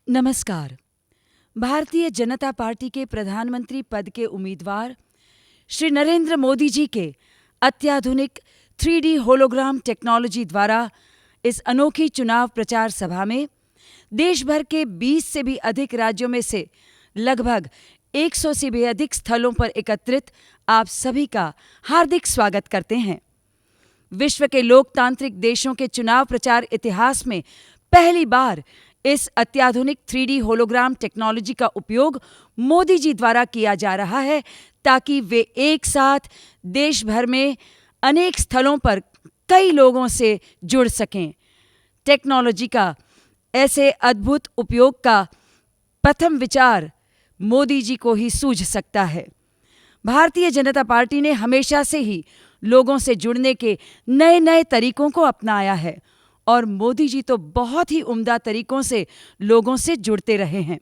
नमस्कार। भारतीय जनता पार्टी के प्रधानमंत्री पद के उम्मीदवार श्री नरेंद्र मोदी जी के अत्याधुनिक 3D होलोग्राम टेक्नोलॉजी द्वारा इस अनोखी चुनाव प्रचार सभा में देश भर के 20 से भी अधिक राज्यों में से लगभग 100 से भी अधिक स्थलों पर एकत्रित आप सभी का हार्दिक स्वागत करते हैं। विश्व के लोकतांत्रिक देशों के चुनाव प्रचार इतिहास में पहली बार इस अत्याधुनिक 3D होलोग्राम टेक्नोलॉजी का उपयोग मोदी जी द्वारा किया जा रहा है ताकि वे एक साथ देश भर में अनेक स्थलों पर कई लोगों से जुड़ सकें। टेक्नोलॉजी का ऐसे अद्भुत उपयोग का प्रथम विचार मोदी जी को ही सूझ सकता है। भारतीय जनता पार्टी ने हमेशा से ही लोगों से जुड़ने के नए नए तरीकों को अपनाया है और मोदी जी तो बहुत ही उम्दा तरीकों से लोगों से जुड़ते रहे हैं।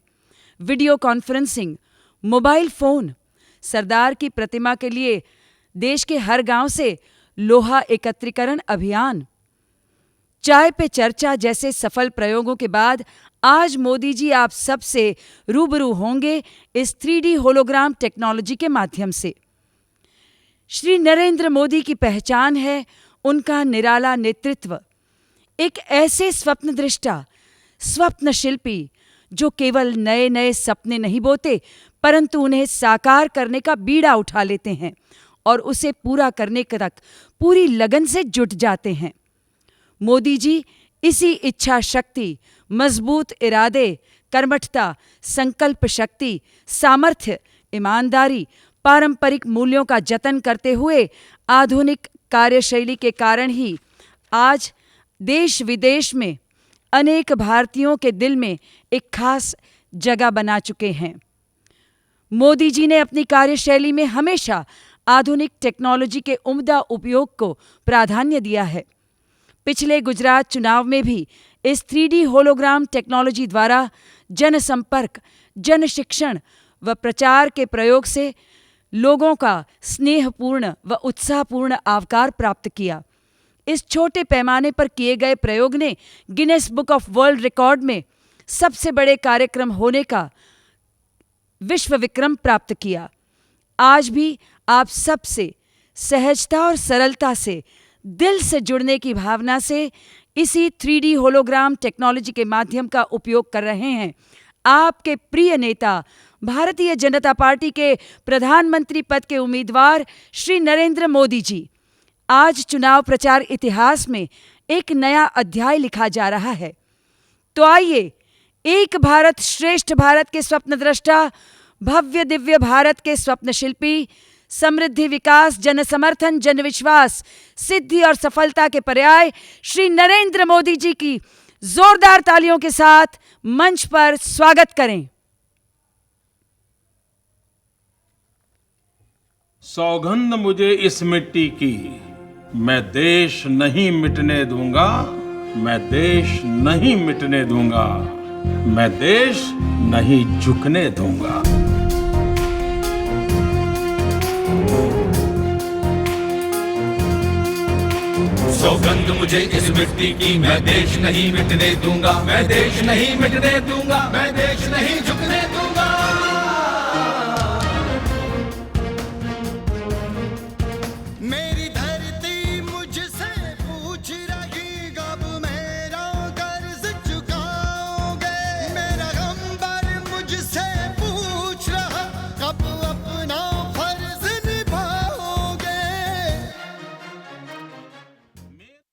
वीडियो कॉन्फ्रेंसिंग, मोबाइल फ़ोन, सरदार की प्रतिमा के लिए देश के हर गांव से लोहा एकत्रीकरण अभियान, चाय पे चर्चा जैसे सफल प्रयोगों के बाद आज मोदी जी आप सबसे रूबरू होंगे इस 3D होलोग्राम टेक्नोलॉजी के माध्यम से। श्री नरेंद्र मोदी की पहचान है उनका निराला नेतृत्व, एक ऐसे स्वप्नदृष्टा, स्वप्न शिल्पी जो केवल नए नए सपने नहीं बोते परंतु उन्हें साकार करने का बीड़ा उठा लेते हैं और उसे पूरा करने तक पूरी लगन से जुट जाते हैं। मोदी जी इसी इच्छा शक्ति, मजबूत इरादे, कर्मठता, संकल्प शक्ति, सामर्थ्य, ईमानदारी, पारंपरिक मूल्यों का जतन करते हुए आधुनिक कार्यशैली के कारण ही आज देश विदेश में अनेक भारतीयों के दिल में एक खास जगह बना चुके हैं। मोदी जी ने अपनी कार्यशैली में हमेशा आधुनिक टेक्नोलॉजी के उम्दा उपयोग को प्राधान्य दिया है। पिछले गुजरात चुनाव में भी इस 3D होलोग्राम टेक्नोलॉजी द्वारा जनसंपर्क, जनशिक्षण व प्रचार के प्रयोग से लोगों का स्नेहपूर्ण व उत्साहपूर्ण आवकार प्राप्त किया। इस छोटे पैमाने पर किए गए प्रयोग ने Guinness book of world record में सबसे बड़े कार्यक्रम होने का विश्व विक्रम प्राप्त किया। आज भी आप सबसे सहजता और सरलता से, दिल से जुड़ने की भावना से इसी 3D होलोग्राम टेक्नोलॉजी के माध्यम का उपयोग कर रहे हैं आपके प्रिय नेता, भारतीय जनता पार्टी के प्रधानमंत्री पद के उम्मीदवार श्री नरेंद्र मोदी जी। आज चुनाव प्रचार इतिहास में एक नया अध्याय लिखा जा रहा है। तो आइए, एक भारत श्रेष्ठ भारत के स्वप्नद्रष्टा, भव्य दिव्य भारत के स्वप्न शिल्पी, समृद्धि, विकास, जनसमर्थन, जनविश्वास, सिद्धि और सफलता के पर्याय श्री नरेंद्र मोदी जी की जोरदार तालियों के साथ मंच पर स्वागत करें। सौगंध मुझे इस मिट्टी की, मैं देश नहीं मिटने दूंगा, मैं देश नहीं मिटने दूंगा, मैं देश नहीं झुकने दूंगा। सौगंध मुझे इस मिट्टी की, मैं देश नहीं मिटने दूंगा, मैं देश नहीं मिटने दूंगा, मैं देश नहीं झुकने दूंगा। मेरी धरती मुझसे पूछ रही कब मेरा कर्ज चुकाओगे, मेरा गंबर मुझसे पूछ रहा कब अपना फर्ज निभाओगे।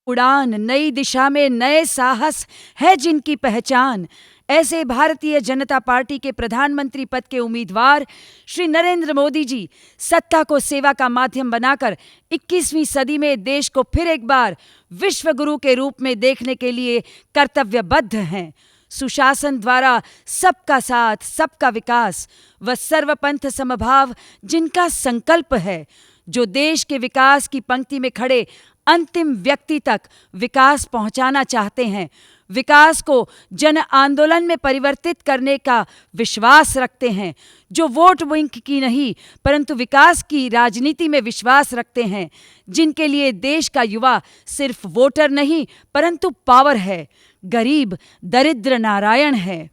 उड़ान, नई दिशा में नए साहस है जिनकी पहचान, ऐसे भारतीय जनता पार्टी के प्रधानमंत्री पद के उम्मीदवार श्री नरेंद्र मोदी जी सत्ता को सेवा का माध्यम बनाकर 21वीं सदी में देश को फिर एक बार विश्व गुरु के रूप में देखने के लिए कर्तव्यबद्ध हैं। सुशासन द्वारा सबका साथ, सबका विकास व सर्वपंथ समभाव जिनका संकल्प है, जो देश के विकास की पंक्ति में खड़े अंतिम व्यक्ति तक विकास पहुंचाना चाहते हैं, विकास को जन आंदोलन में परिवर्तित करने का विश्वास रखते हैं, जो वोट बैंक की नहीं परंतु विकास की राजनीति में विश्वास रखते हैं, जिनके लिए देश का युवा सिर्फ वोटर नहीं परंतु पावर है, गरीब दरिद्र नारायण है।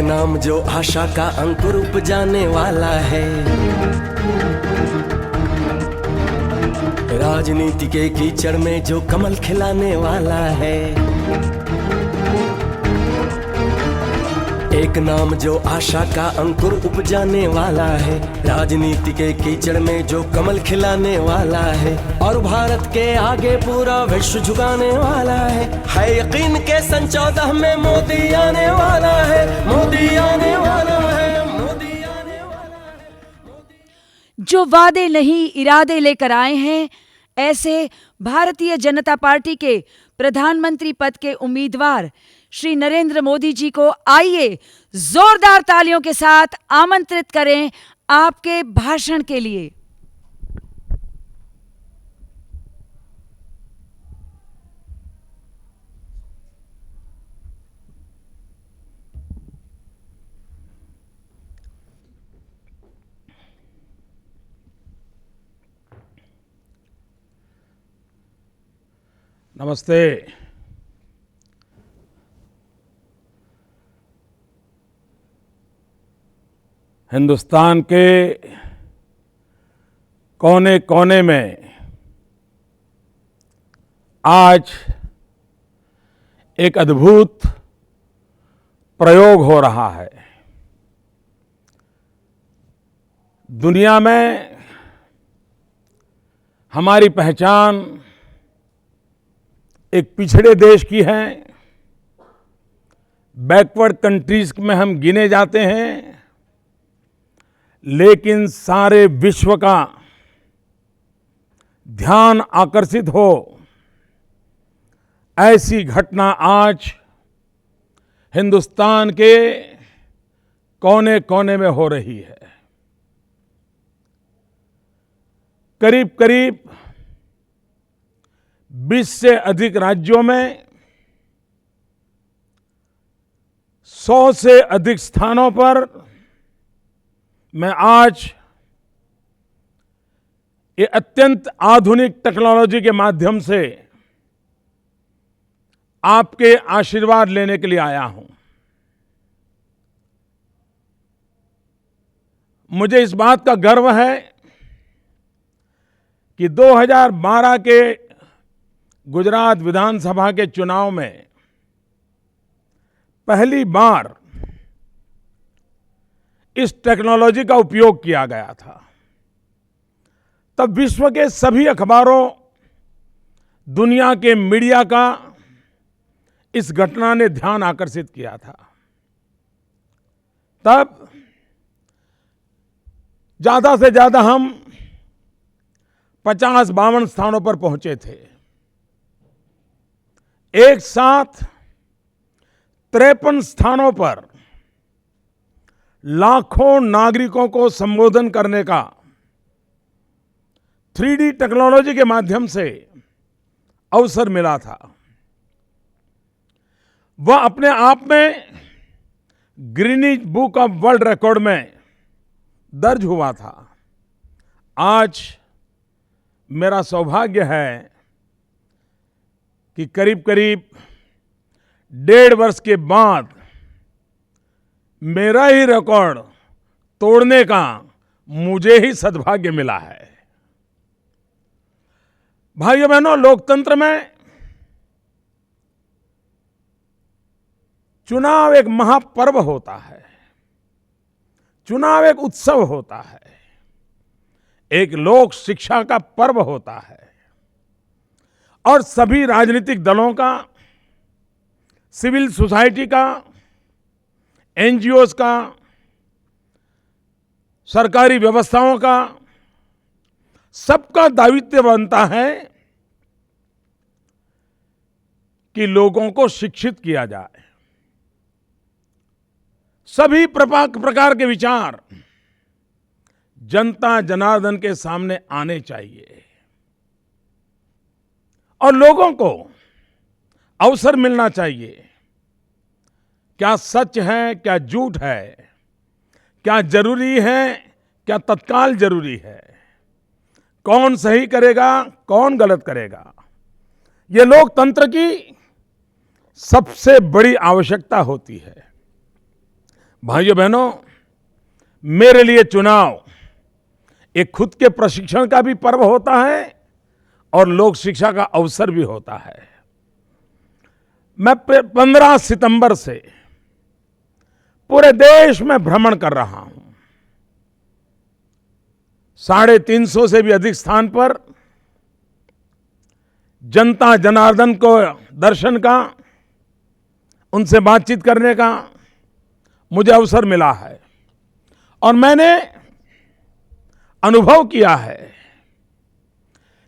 नाम जो आशा का अंकुर उपजाने वाला है, राजनीति के कीचड़ में जो कमल खिलाने वाला है। एक नाम जो आशा का अंकुर उपजाने वाला है, राजनीति के कीचड़ में जो कमल खिलाने वाला है, और भारत के आगे पूरा विश्व झुकाने वाला है यकीन के सन 14 में मोदी आने वाला है, मोदी आने वाला है, मोदी आने वाला है। जो वादे नहीं इरादे लेकर आए हैं, ऐसे भारतीय जनता पार्टी के प्रधानमंत्री पद के उम्मीदवार श्री नरेंद्र मोदी जी को आइए जोरदार तालियों के साथ आमंत्रित करें आपके भाषण के लिए। नमस्ते। हिंदुस्तान के कोने कोने में आज एक अद्भुत प्रयोग हो रहा है। दुनिया में हमारी पहचान एक पिछड़े देश की है, बैकवर्ड कंट्रीज में हम गिने जाते हैं, लेकिन सारे विश्व का ध्यान आकर्षित हो ऐसी घटना आज हिंदुस्तान के कोने कोने में हो रही है। करीब करीब 20 से अधिक राज्यों में 100 से अधिक स्थानों पर मैं आज ये अत्यंत आधुनिक टेक्नोलॉजी के माध्यम से आपके आशीर्वाद लेने के लिए आया हूं। मुझे इस बात का गर्व है कि 2012 के गुजरात विधानसभा के चुनाव में पहली बार इस टेक्नोलॉजी का उपयोग किया गया था। तब विश्व के सभी अखबारों, दुनिया के मीडिया का इस घटना ने ध्यान आकर्षित किया था। तब ज्यादा से ज्यादा हम 50-52 स्थानों पर पहुंचे थे। एक साथ 53 स्थानों पर लाखों नागरिकों को संबोधन करने का 3D टेक्नोलॉजी के माध्यम से अवसर मिला था। वह अपने आप में Guinness book of world record में दर्ज हुआ था। आज मेरा सौभाग्य है कि करीब करीब 1.5 वर्ष के बाद मेरा ही रिकॉर्ड तोड़ने का मुझे ही सद्भाग्य मिला है। भाइयों बहनों, लोकतंत्र में चुनाव एक महापर्व होता है, चुनाव एक उत्सव होता है, एक लोक शिक्षा का पर्व होता है, और सभी राजनीतिक दलों का, सिविल सोसाइटी का, एनजीओज का, सरकारी व्यवस्थाओं का, सबका दायित्व बनता है कि लोगों को शिक्षित किया जाए। सभी प्रकार के विचार जनता जनार्दन के सामने आने चाहिए और लोगों को अवसर मिलना चाहिए। क्या सच है, क्या झूठ है, क्या जरूरी है, क्या तत्काल जरूरी है, कौन सही करेगा, कौन गलत करेगा, ये लोकतंत्र की सबसे बड़ी आवश्यकता होती है। भाइयों बहनों, मेरे लिए चुनाव एक खुद के प्रशिक्षण का भी पर्व होता है और लोक शिक्षा का अवसर भी होता है। मैं 15 सितंबर से पूरे देश में भ्रमण कर रहा हूं। 350 से भी अधिक स्थान पर जनता जनार्दन को दर्शन का, उनसे बातचीत करने का मुझे अवसर मिला है और मैंने अनुभव किया है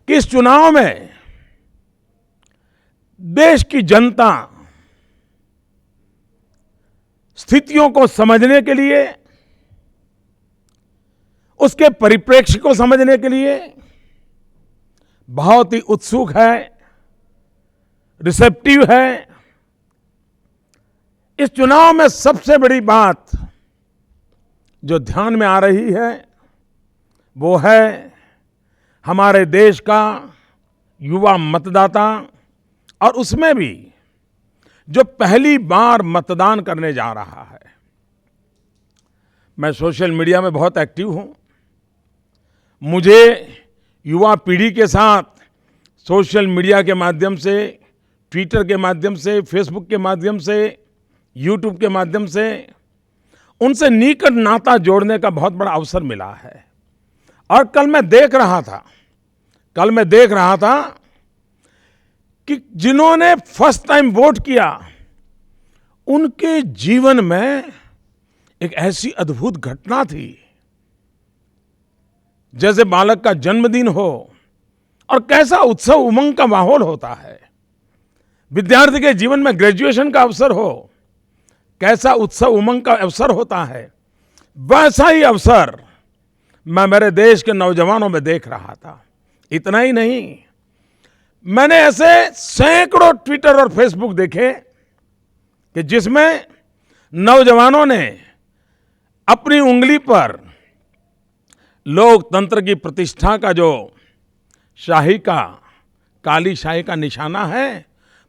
कि इस चुनाव में देश की जनता स्थितियों को समझने के लिए, उसके परिप्रेक्ष्य को समझने के लिए बहुत ही उत्सुक है, रिसेप्टिव है। इस चुनाव में सबसे बड़ी बात जो ध्यान में आ रही है वो है हमारे देश का युवा मतदाता, और उसमें भी जो पहली बार मतदान करने जा रहा है। मैं सोशल मीडिया में बहुत एक्टिव हूं। मुझे युवा पीढ़ी के साथ सोशल मीडिया के माध्यम से, ट्विटर के माध्यम से, फेसबुक के माध्यम से, यूट्यूब के माध्यम से उनसे निकट नाता जोड़ने का बहुत बड़ा अवसर मिला है। और कल मैं देख रहा था कि जिन्होंने फर्स्ट टाइम वोट किया उनके जीवन में एक ऐसी अद्भुत घटना थी, जैसे बालक का जन्मदिन हो और कैसा उत्सव उमंग का माहौल होता है। विद्यार्थी के जीवन में ग्रेजुएशन का अवसर हो, कैसा उत्सव उमंग का अवसर होता है, वैसा ही अवसर मैं मेरे देश के नौजवानों में देख रहा था। इतना ही नहीं, मैंने ऐसे सैकड़ों ट्विटर और फेसबुक देखे कि जिसमें नौजवानों ने अपनी उंगली पर लोकतंत्र की प्रतिष्ठा का जो काली शाही का निशाना है,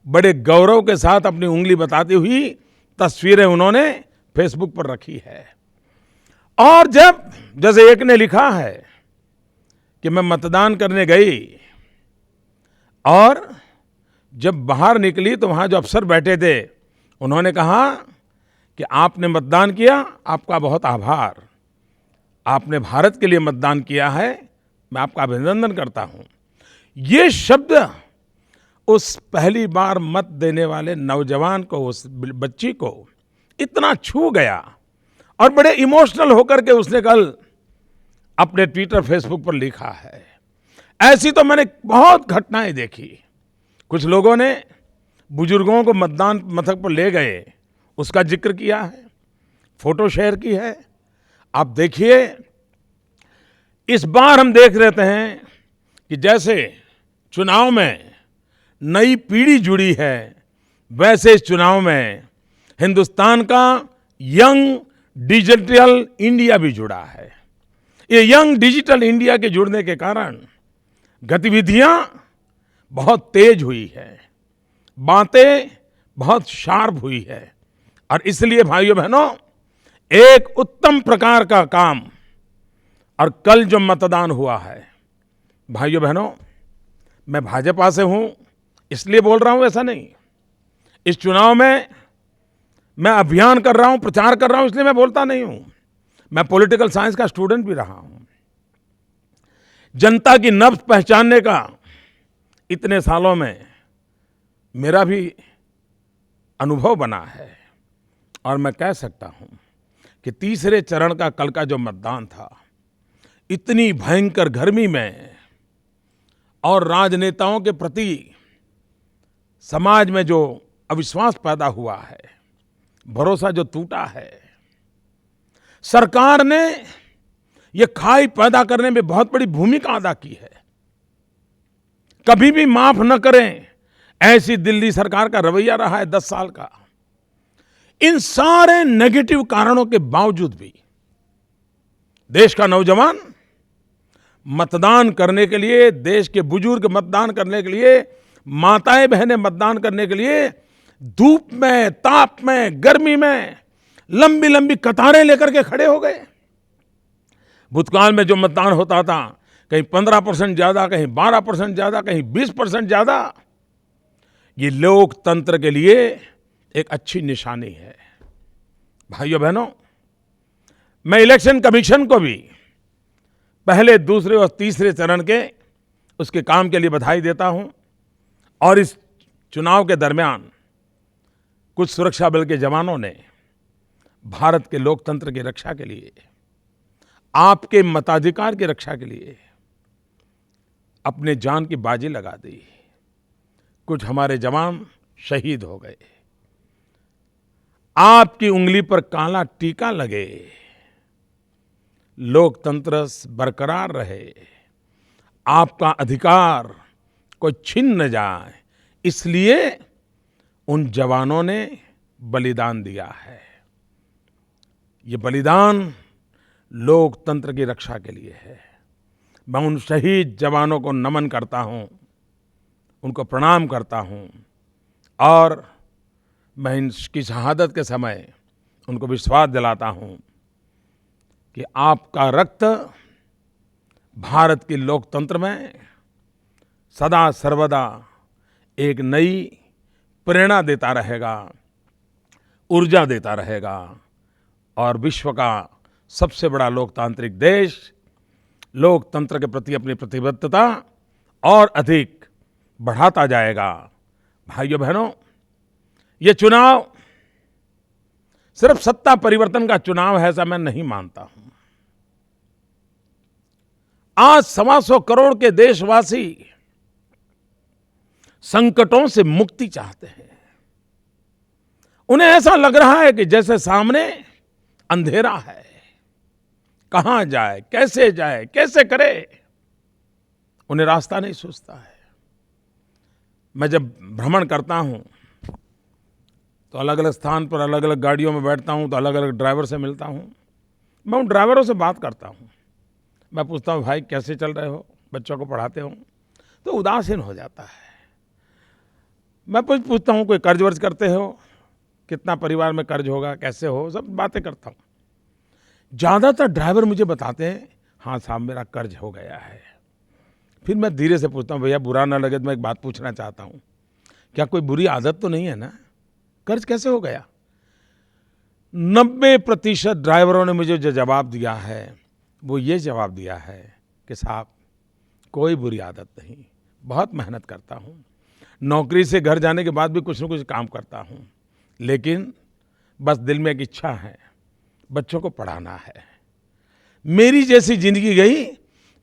बड़े गौरव के साथ अपनी उंगली बताती हुई तस्वीरें उन्होंने फेसबुक पर रखी है। और जैसे एक ने लिखा है कि मैं मतदान करने गई और जब बाहर निकली तो वहाँ जो अफसर बैठे थे उन्होंने कहा कि आपने मतदान किया, आपका बहुत आभार, आपने भारत के लिए मतदान किया है, मैं आपका अभिनंदन करता हूँ। ये शब्द उस पहली बार मत देने वाले नौजवान को, उस बच्ची को इतना छू गया और बड़े इमोशनल होकर के उसने कल अपने ट्विटर फेसबुक पर लिखा है। ऐसी तो मैंने बहुत घटनाएं देखी। कुछ लोगों ने बुजुर्गों को मतदान मथक पर ले गए, उसका जिक्र किया है, फोटो शेयर की है। आप देखिए, इस बार हम देख रहे हैं कि जैसे चुनाव में नई पीढ़ी जुड़ी है, वैसे इस चुनाव में हिंदुस्तान का यंग डिजिटल इंडिया भी जुड़ा है। ये यंग डिजिटल इंडिया के जुड़ने के कारण गतिविधियां बहुत तेज हुई है, बातें बहुत शार्प हुई है, और इसलिए भाइयों बहनों, एक उत्तम प्रकार का काम। और कल जो मतदान हुआ है, भाइयों बहनों, मैं भाजपा से हूं इसलिए बोल रहा हूं, ऐसा नहीं। इस चुनाव में मैं अभियान कर रहा हूं, प्रचार कर रहा हूं, इसलिए मैं बोलता नहीं हूं। मैं पॉलिटिकल साइंस का स्टूडेंट भी रहा हूं। जनता की नब्ज पहचानने का इतने सालों में मेरा भी अनुभव बना है, और मैं कह सकता हूं कि तीसरे चरण का कल का जो मतदान था, इतनी भयंकर गर्मी में और राजनेताओं के प्रति समाज में जो अविश्वास पैदा हुआ है, भरोसा जो टूटा है, सरकार ने ये खाई पैदा करने में बहुत बड़ी भूमिका अदा की है। कभी भी माफ न करें, ऐसी दिल्ली सरकार का रवैया रहा है 10 साल का। इन सारे नेगेटिव कारणों के बावजूद भी देश का नौजवान मतदान करने के लिए, देश के बुजुर्ग मतदान करने के लिए, माताएं बहनें मतदान करने के लिए धूप में, ताप में, गर्मी में लंबी लंबी कतारें लेकर के खड़े हो गए। भूतकाल में जो मतदान होता था, कहीं 15% ज्यादा, कहीं 12% ज्यादा, कहीं 20% ज्यादा, ये लोकतंत्र के लिए एक अच्छी निशानी है। भाइयों बहनों, मैं इलेक्शन कमीशन को भी पहले, दूसरे और तीसरे चरण के उसके काम के लिए बधाई देता हूं। और इस चुनाव के दरमियान कुछ सुरक्षा बल के जवानों ने भारत के लोकतंत्र की रक्षा के लिए, आपके मताधिकार की रक्षा के लिए अपने जान की बाजी लगा दी। कुछ हमारे जवान शहीद हो गए। आपकी उंगली पर काला टीका लगे, लोकतंत्र बरकरार रहे, आपका अधिकार कोई छीन न जाए, इसलिए उन जवानों ने बलिदान दिया है। ये बलिदान लोकतंत्र की रक्षा के लिए है। मैं उन शहीद जवानों को नमन करता हूं, उनको प्रणाम करता हूं, और मैं इनकी शहादत के समय उनको विश्वास दिलाता हूं कि आपका रक्त भारत के लोकतंत्र में सदा सर्वदा एक नई प्रेरणा देता रहेगा, ऊर्जा देता रहेगा, और विश्व का सबसे बड़ा लोकतांत्रिक देश लोकतंत्र के प्रति अपनी प्रतिबद्धता और अधिक बढ़ाता जाएगा। भाइयों बहनों, ये चुनाव सिर्फ सत्ता परिवर्तन का चुनाव है, ऐसा मैं नहीं मानता हूं। आज 125 करोड़ के देशवासी संकटों से मुक्ति चाहते हैं। उन्हें ऐसा लग रहा है कि जैसे सामने अंधेरा है, कहां जाए, कैसे करे, उन्हें रास्ता नहीं सूझता है। मैं जब भ्रमण करता हूं तो अलग अलग स्थान पर अलग अलग गाड़ियों में बैठता हूं, तो अलग अलग ड्राइवर से मिलता हूं। मैं उन ड्राइवरों से बात करता हूं। मैं पूछता हूं, भाई कैसे चल रहे हो, बच्चों को पढ़ाते हो? तो उदासीन हो जाता है। मैं पूछता हूं, कोई कर्ज वर्ज करते हो, कितना परिवार में कर्ज होगा, कैसे हो, सब बातें करता हूं। ज़्यादातर ड्राइवर मुझे बताते हैं, हाँ साहब मेरा कर्ज हो गया है। फिर मैं धीरे से पूछता हूँ, भैया बुरा ना लगे तो मैं एक बात पूछना चाहता हूँ, क्या कोई बुरी आदत तो नहीं है ना, कर्ज कैसे हो गया? 90% ड्राइवरों ने मुझे जो जवाब दिया है वो ये जवाब दिया है कि साहब कोई बुरी आदत नहीं, बहुत मेहनत करता हूँ, नौकरी से घर जाने के बाद भी कुछ न कुछ काम करता हूँ, लेकिन बस दिल में एक इच्छा है, बच्चों को पढ़ाना है। मेरी जैसी जिंदगी गई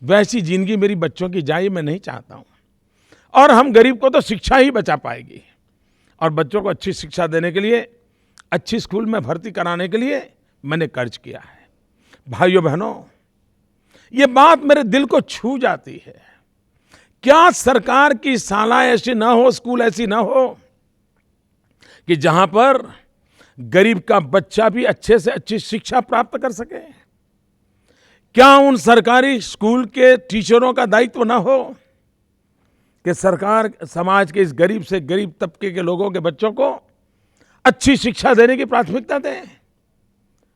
वैसी जिंदगी मेरी बच्चों की जाए, मैं नहीं चाहता हूँ। और हम गरीब को तो शिक्षा ही बचा पाएगी, और बच्चों को अच्छी शिक्षा देने के लिए, अच्छी स्कूल में भर्ती कराने के लिए मैंने कर्ज किया है। भाइयों बहनों, ये बात मेरे दिल को छू जाती है। क्या सरकार की शाला ऐसी ना हो, स्कूल ऐसी ना हो कि जहां पर गरीब का बच्चा भी अच्छे से अच्छी शिक्षा प्राप्त कर सके? क्या उन सरकारी स्कूल के टीचरों का दायित्व ना हो कि सरकार समाज के इस गरीब से गरीब तबके के लोगों के बच्चों को अच्छी शिक्षा देने की प्राथमिकता दें?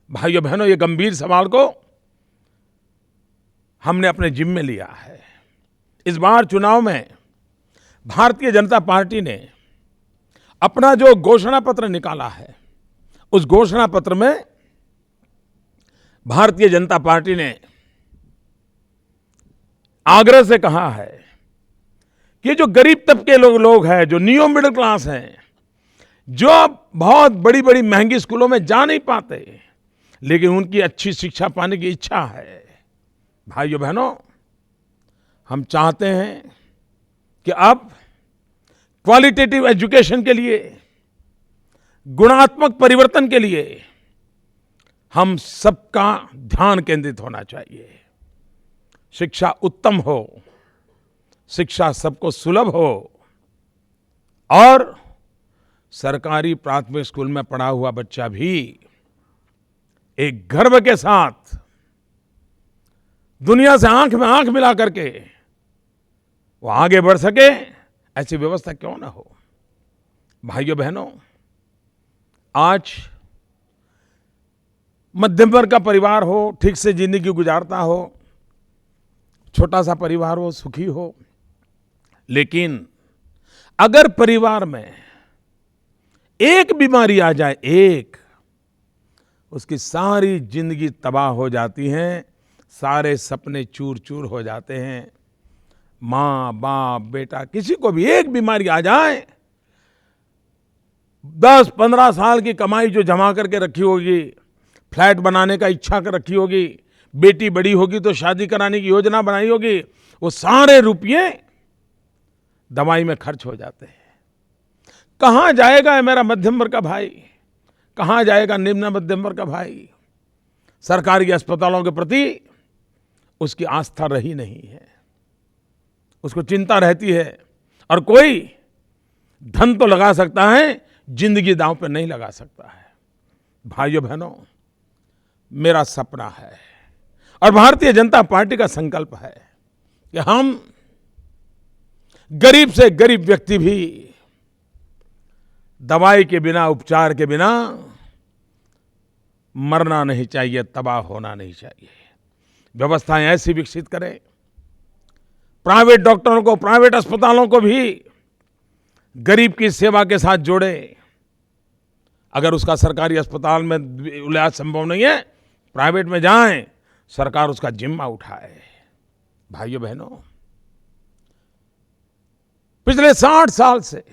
भाइयों बहनों, ये गंभीर सवाल को हमने अपने जिम्मे लिया है। इस बार चुनाव में भारतीय जनता पार्टी ने अपना जो घोषणा पत्र निकाला है, उस घोषणा पत्र में भारतीय जनता पार्टी ने आग्रह से कहा है कि जो गरीब तबके लोग हैं, जो नियो मिडिल क्लास हैं, जो बहुत बड़ी बड़ी महंगी स्कूलों में जा नहीं पाते, लेकिन उनकी अच्छी शिक्षा पाने की इच्छा है। भाइयों बहनों, हम चाहते हैं कि अब क्वालिटेटिव एजुकेशन के लिए, गुणात्मक परिवर्तन के लिए हम सबका ध्यान केंद्रित होना चाहिए। शिक्षा उत्तम हो, शिक्षा सबको सुलभ हो, और सरकारी प्राथमिक स्कूल में पढ़ा हुआ बच्चा भी एक गर्व के साथ दुनिया से आंख में आंख मिला करके वो आगे बढ़ सके, ऐसी व्यवस्था क्यों ना हो? भाइयों बहनों, आज मध्यम वर्ग का परिवार हो, ठीक से जिंदगी गुजारता हो, छोटा सा परिवार हो, सुखी हो। लेकिन अगर परिवार में एक बीमारी आ जाए, एक, उसकी सारी जिंदगी तबाह हो जाती है, सारे सपने चूर चूर हो जाते हैं। माँ बाप बेटा किसी को भी एक बीमारी आ जाए, 10-15 साल की कमाई जो जमा करके रखी होगी, फ्लैट बनाने का इच्छा कर रखी होगी, बेटी बड़ी होगी तो शादी कराने की योजना बनाई होगी, वो सारे रुपये दवाई में खर्च हो जाते हैं। कहाँ जाएगा मेरा मध्यम वर्ग का भाई, कहाँ जाएगा निम्न मध्यम वर्ग का भाई? सरकारी अस्पतालों के प्रति उसकी आस्था रही नहीं है, उसको चिंता रहती है। और कोई धन तो लगा सकता है, जिंदगी दांव पे नहीं लगा सकता है। भाइयों बहनों, मेरा सपना है और भारतीय जनता पार्टी का संकल्प है कि हम गरीब से गरीब व्यक्ति भी दवाई के बिना, उपचार के बिना मरना नहीं चाहिए, तबाह होना नहीं चाहिए। व्यवस्थाएं ऐसी विकसित करें, प्राइवेट डॉक्टरों को, प्राइवेट अस्पतालों को भी गरीब की सेवा के साथ जोड़े। अगर उसका सरकारी अस्पताल में इलाज संभव नहीं है, प्राइवेट में जाएं, सरकार उसका जिम्मा उठाए। भाइयों बहनों, पिछले 60 साल से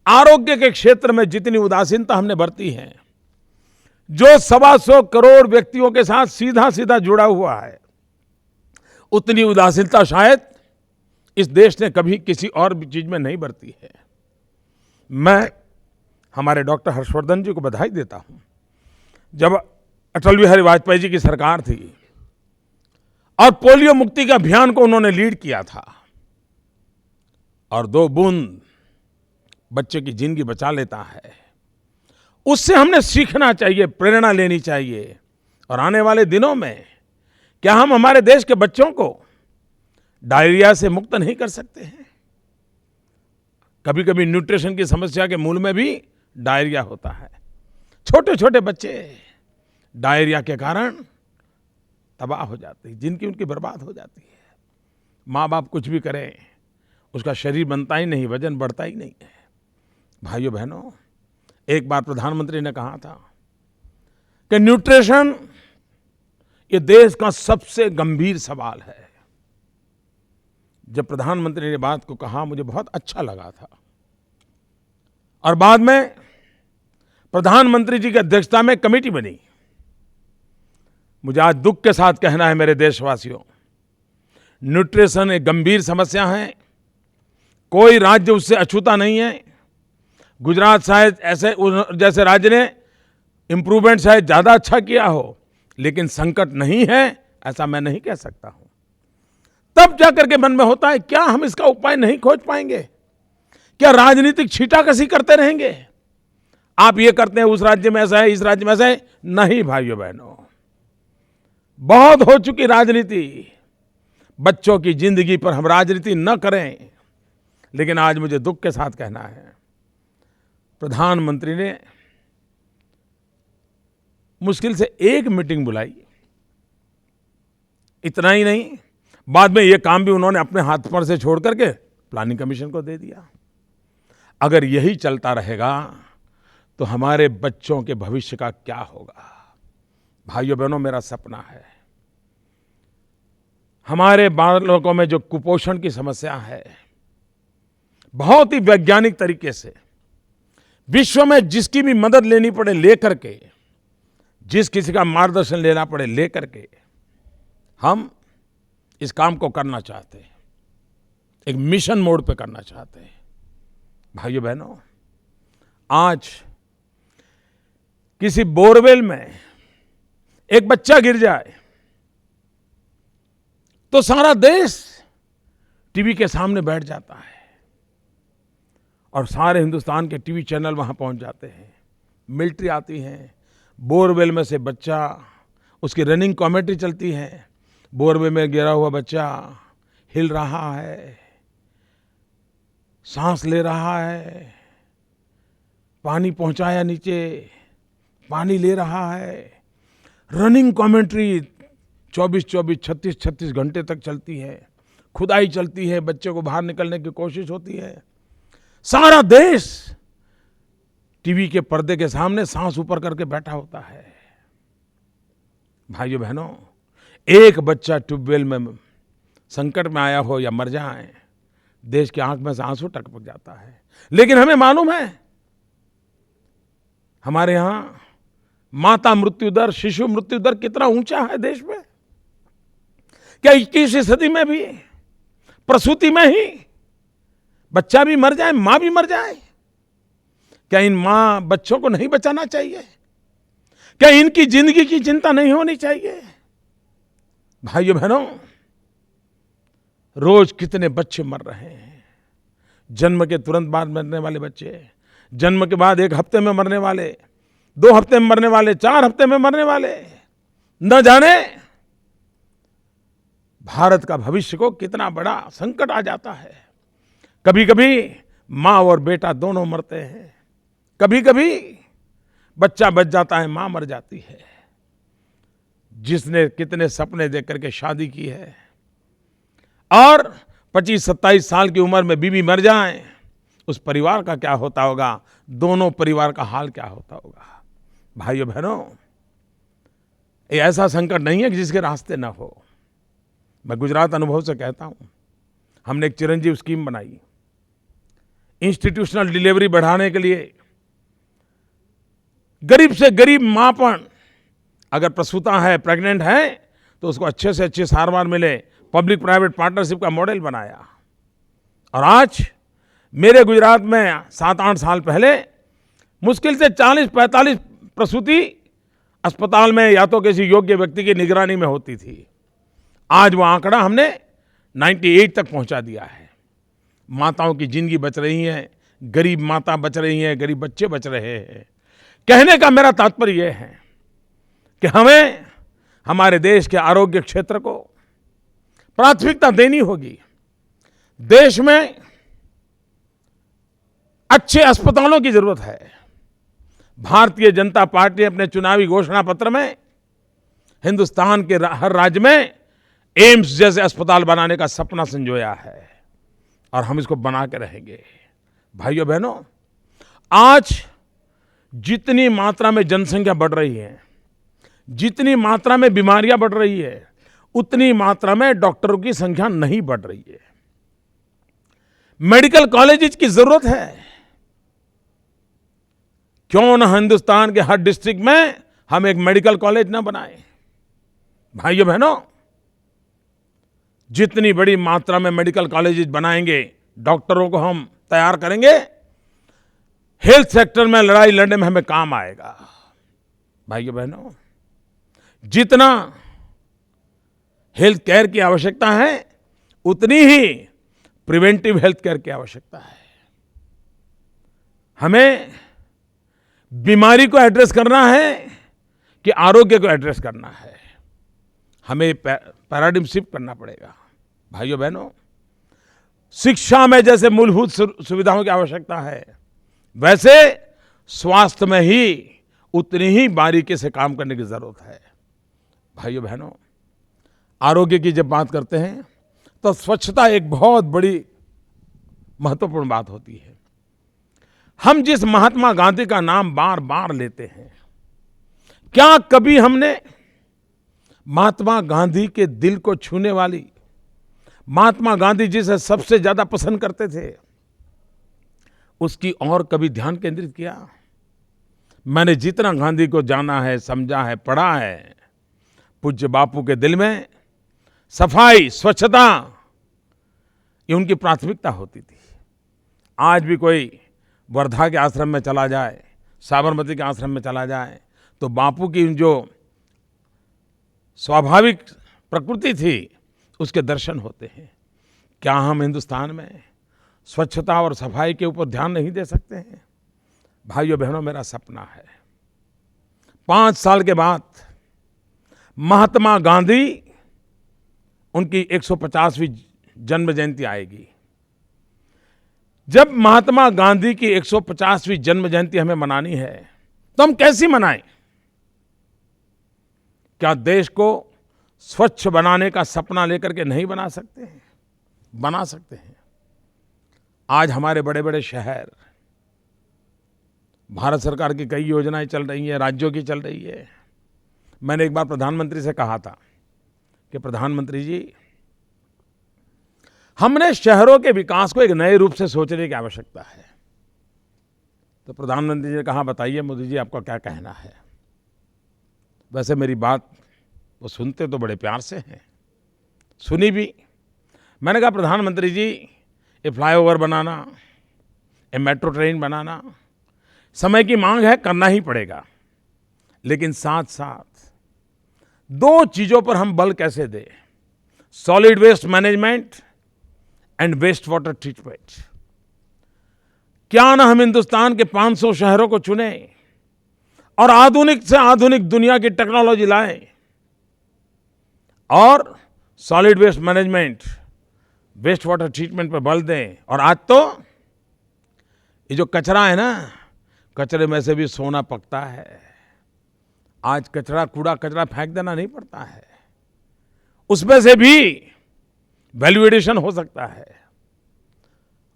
आरोग्य के क्षेत्र में जितनी उदासीनता हमने बरती है, जो 125 करोड़ व्यक्तियों के साथ सीधा सीधा जुड़ा हुआ है, उतनी उदासीनता शायद इस देश ने कभी किसी और चीज में नहीं बरती है। मैं हमारे डॉक्टर हर्षवर्धन जी को बधाई देता हूं। जब अटल बिहारी वाजपेयी जी की सरकार थी और पोलियो मुक्ति के अभियान को उन्होंने लीड किया था, और 2 बूंद बच्चे की जिंदगी बचा लेता है, उससे हमने सीखना चाहिए, प्रेरणा लेनी चाहिए। और आने वाले दिनों में क्या हम हमारे देश के बच्चों को डायरिया से मुक्त नहीं कर सकते हैं? कभी कभी न्यूट्रिशन की समस्या के मूल में भी डायरिया होता है। छोटे छोटे बच्चे डायरिया के कारण तबाह हो जाते हैं, जिनकी उनकी बर्बाद हो जाती है। माँ बाप कुछ भी करें, उसका शरीर बनता ही नहीं, वजन बढ़ता ही नहीं है। भाइयों बहनों, एक बार प्रधानमंत्री ने कहा था कि न्यूट्रिशन ये देश का सबसे गंभीर सवाल है। जब प्रधानमंत्री ने बात को कहा, मुझे बहुत अच्छा लगा था। और बाद में प्रधानमंत्री जी की अध्यक्षता में कमेटी बनी। मुझे आज दुख के साथ कहना है मेरे देशवासियों, न्यूट्रिशन एक गंभीर समस्या है, कोई राज्य उससे अछूता नहीं है। गुजरात शायद ऐसे जैसे राज्य ने इंप्रूवमेंट शायद ज़्यादा अच्छा किया हो, लेकिन संकट नहीं है ऐसा मैं नहीं कह सकता हूं। तब जाकर के मन में होता है, क्या हम इसका उपाय नहीं खोज पाएंगे? क्या राजनीतिक छींटाकशी करते रहेंगे? आप ये करते हैं, उस राज्य में ऐसा है, इस राज्य में ऐसा है। नहीं भाइयों बहनों, बहुत हो चुकी राजनीति। बच्चों की जिंदगी पर हम राजनीति न करें। लेकिन आज मुझे दुख के साथ कहना है, प्रधानमंत्री ने मुश्किल से एक मीटिंग बुलाई, इतना ही नहीं, बाद में ये काम भी उन्होंने अपने हाथ पर से छोड़ करके प्लानिंग कमीशन को दे दिया। अगर यही चलता रहेगा तो हमारे बच्चों के भविष्य का क्या होगा? भाइयों बहनों, मेरा सपना है हमारे बालकों में जो कुपोषण की समस्या है, बहुत ही वैज्ञानिक तरीके से विश्व में जिसकी भी मदद लेनी पड़े लेकर के, जिस किसी का मार्गदर्शन लेना पड़े लेकर के, हम इस काम को करना चाहते हैं। एक मिशन मोड पे करना चाहते हैं। भाइयों बहनों, आज किसी बोरवेल में एक बच्चा गिर जाए तो सारा देश टीवी के सामने बैठ जाता है और सारे हिंदुस्तान के टीवी चैनल वहां पहुंच जाते हैं। मिलिट्री आती है, बोरवेल में से बच्चा, उसकी रनिंग कमेंट्री चलती है। बोरवेल में गिरा हुआ बच्चा हिल रहा है, सांस ले रहा है, पानी पहुंचाया नीचे, पानी ले रहा है, रनिंग कमेंट्री 24-24, 36-36 घंटे तक चलती है, खुदाई चलती है, बच्चे को बाहर निकलने की कोशिश होती है। सारा देश टीवी के पर्दे के सामने सांस ऊपर करके बैठा होता है। भाइयों बहनों, एक बच्चा ट्यूबवेल में संकट में आया हो या मर जाए, देश की आंख में से आंसू टपक जाता है। लेकिन हमें मालूम है, हमारे यहां माता मृत्यु दर, शिशु मृत्यु दर कितना ऊंचा है देश में। क्या 21वीं सदी में भी प्रसूति में ही बच्चा भी मर जाए, मां भी मर जाए? क्या इन मां बच्चों को नहीं बचाना चाहिए? क्या इनकी जिंदगी की चिंता नहीं होनी चाहिए? भाइयों बहनों, रोज कितने बच्चे मर रहे हैं। जन्म के तुरंत बाद मरने वाले बच्चे, जन्म के बाद 1 हफ्ते में मरने वाले, 2 हफ्ते में मरने वाले, 4 हफ्ते में मरने वाले, न जाने भारत का भविष्य को कितना बड़ा संकट आ जाता है। कभी कभी माँ और बेटा दोनों मरते हैं, कभी कभी बच्चा बच जाता है, माँ मर जाती है। जिसने कितने सपने देख करके शादी की है और 25-27 साल की उम्र में बीवी मर जाए, उस परिवार का क्या होता होगा, दोनों परिवार का हाल क्या होता होगा। भाइयों बहनों, ये ऐसा संकट नहीं है कि जिसके रास्ते ना हो। मैं गुजरात अनुभव से कहता हूं, हमने एक चिरंजीव स्कीम बनाई इंस्टीट्यूशनल डिलीवरी बढ़ाने के लिए। गरीब से गरीब मां पण अगर प्रसूता है, प्रेग्नेंट है, तो उसको अच्छे से अच्छी सारवार मिले, पब्लिक प्राइवेट पार्टनरशिप का मॉडल बनाया। और आज मेरे गुजरात में 7-8 साल पहले मुश्किल से 40-45 प्रसूति अस्पताल में या तो किसी योग्य व्यक्ति की निगरानी में होती थी। आज वो आंकड़ा हमने 98 तक पहुंचा दिया है। माताओं की जिंदगी बच रही है, गरीब माता बच रही हैं, गरीब बच्चे बच रहे हैं। कहने का मेरा तात्पर्य यह है कि हमें हमारे देश के आरोग्य क्षेत्र को प्राथमिकता देनी होगी। देश में अच्छे अस्पतालों की जरूरत है। भारतीय जनता पार्टी अपने चुनावी घोषणा पत्र में हिंदुस्तान के हर राज्य में एम्स जैसे अस्पताल बनाने का सपना संजोया है और हम इसको बना के रहेंगे। भाइयों बहनों, आज जितनी मात्रा में जनसंख्या बढ़ रही है, जितनी मात्रा में बीमारियां बढ़ रही है, उतनी मात्रा में डॉक्टरों की संख्या नहीं बढ़ रही है। मेडिकल कॉलेजेस की जरूरत है। क्यों न हिंदुस्तान के हर डिस्ट्रिक्ट में हम एक मेडिकल कॉलेज न बनाएं। भाइयों बहनों, जितनी बड़ी मात्रा में मेडिकल कॉलेजेस बनाएंगे, डॉक्टरों को हम तैयार करेंगे, हेल्थ सेक्टर में लड़ाई लड़ने में हमें काम आएगा। भाइयों बहनों, जितना हेल्थ केयर की आवश्यकता है, उतनी ही प्रिवेंटिव हेल्थ केयर की आवश्यकता है। हमें बीमारी को एड्रेस करना है कि आरोग्य को एड्रेस करना है, हमें पैराडिम शिफ्ट करना पड़ेगा। भाइयों बहनों, शिक्षा में जैसे मूलभूत सुविधाओं की आवश्यकता है, वैसे स्वास्थ्य में ही उतनी ही बारीकी से काम करने की जरूरत है। भाइयों बहनों, आरोग्य की जब बात करते हैं तो स्वच्छता एक बहुत बड़ी महत्वपूर्ण बात होती है। हम जिस महात्मा गांधी का नाम बार बार लेते हैं, क्या कभी हमने महात्मा गांधी के दिल को छूने वाली, महात्मा गांधी जिसे सबसे ज्यादा पसंद करते थे, उसकी और कभी ध्यान केंद्रित किया? मैंने जितना गांधी को जाना है, समझा है, पढ़ा है, पूज्य बापू के दिल में सफाई, स्वच्छता, ये उनकी प्राथमिकता होती थी। आज भी कोई वर्धा के आश्रम में चला जाए, साबरमती के आश्रम में चला जाए, तो बापू की जो स्वाभाविक प्रकृति थी, उसके दर्शन होते हैं। क्या हम हिंदुस्तान में स्वच्छता और सफाई के ऊपर ध्यान नहीं दे सकते हैं? भाइयों बहनों, मेरा सपना है 5 साल के बाद महात्मा गांधी, उनकी 150वीं जन्म जयंती आएगी। जब महात्मा गांधी की 150वीं जन्म जयंती हमें मनानी है, तो हम कैसी मनाएं? क्या देश को स्वच्छ बनाने का सपना लेकर के नहीं बना सकते हैं? बना सकते हैं। आज हमारे बड़े बड़े शहर, भारत सरकार की कई योजनाएं चल रही हैं, राज्यों की चल रही है। मैंने एक बार प्रधानमंत्री से कहा था कि प्रधानमंत्री जी, हमने शहरों के विकास को एक नए रूप से सोचने की आवश्यकता है। तो प्रधानमंत्री जी ने कहा, बताइए मोदी जी, आपका क्या कहना है? वैसे मेरी बात वो सुनते तो बड़े प्यार से हैं, सुनी भी। मैंने कहा, प्रधानमंत्री जी, ये फ्लाईओवर बनाना, ये मेट्रो ट्रेन बनाना समय की मांग है, करना ही पड़ेगा। लेकिन साथ साथ दो चीजों पर हम बल कैसे दें? Solid waste management and waste water treatment. क्या ना हम हिंदुस्तान के 500 शहरों को चुनें और आधुनिक से आधुनिक दुनिया की टेक्नोलॉजी लाएं और solid waste management, waste water treatment पर बल दें। और आज तो ये जो कचरा है ना, कचरे में से भी सोना पकता है। आज कचरा, कूड़ा कचरा फेंक देना नहीं पड़ता है, उसमें से भी वैल्यू एडिशन हो सकता है।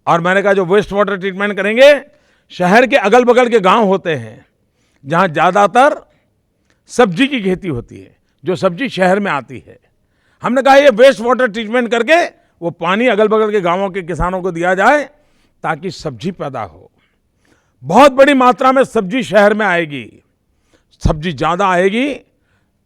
और मैंने कहा, जो वेस्ट वाटर ट्रीटमेंट करेंगे, शहर के अगल बगल के गांव होते हैं जहां ज्यादातर सब्जी की खेती होती है, जो सब्जी शहर में आती है। हमने कहा, ये वेस्ट वाटर ट्रीटमेंट करके वो पानी अगल बगल के गांवों के किसानों को दिया जाए ताकि सब्जी पैदा हो। बहुत बड़ी मात्रा में सब्जी शहर में आएगी। सब्जी ज़्यादा आएगी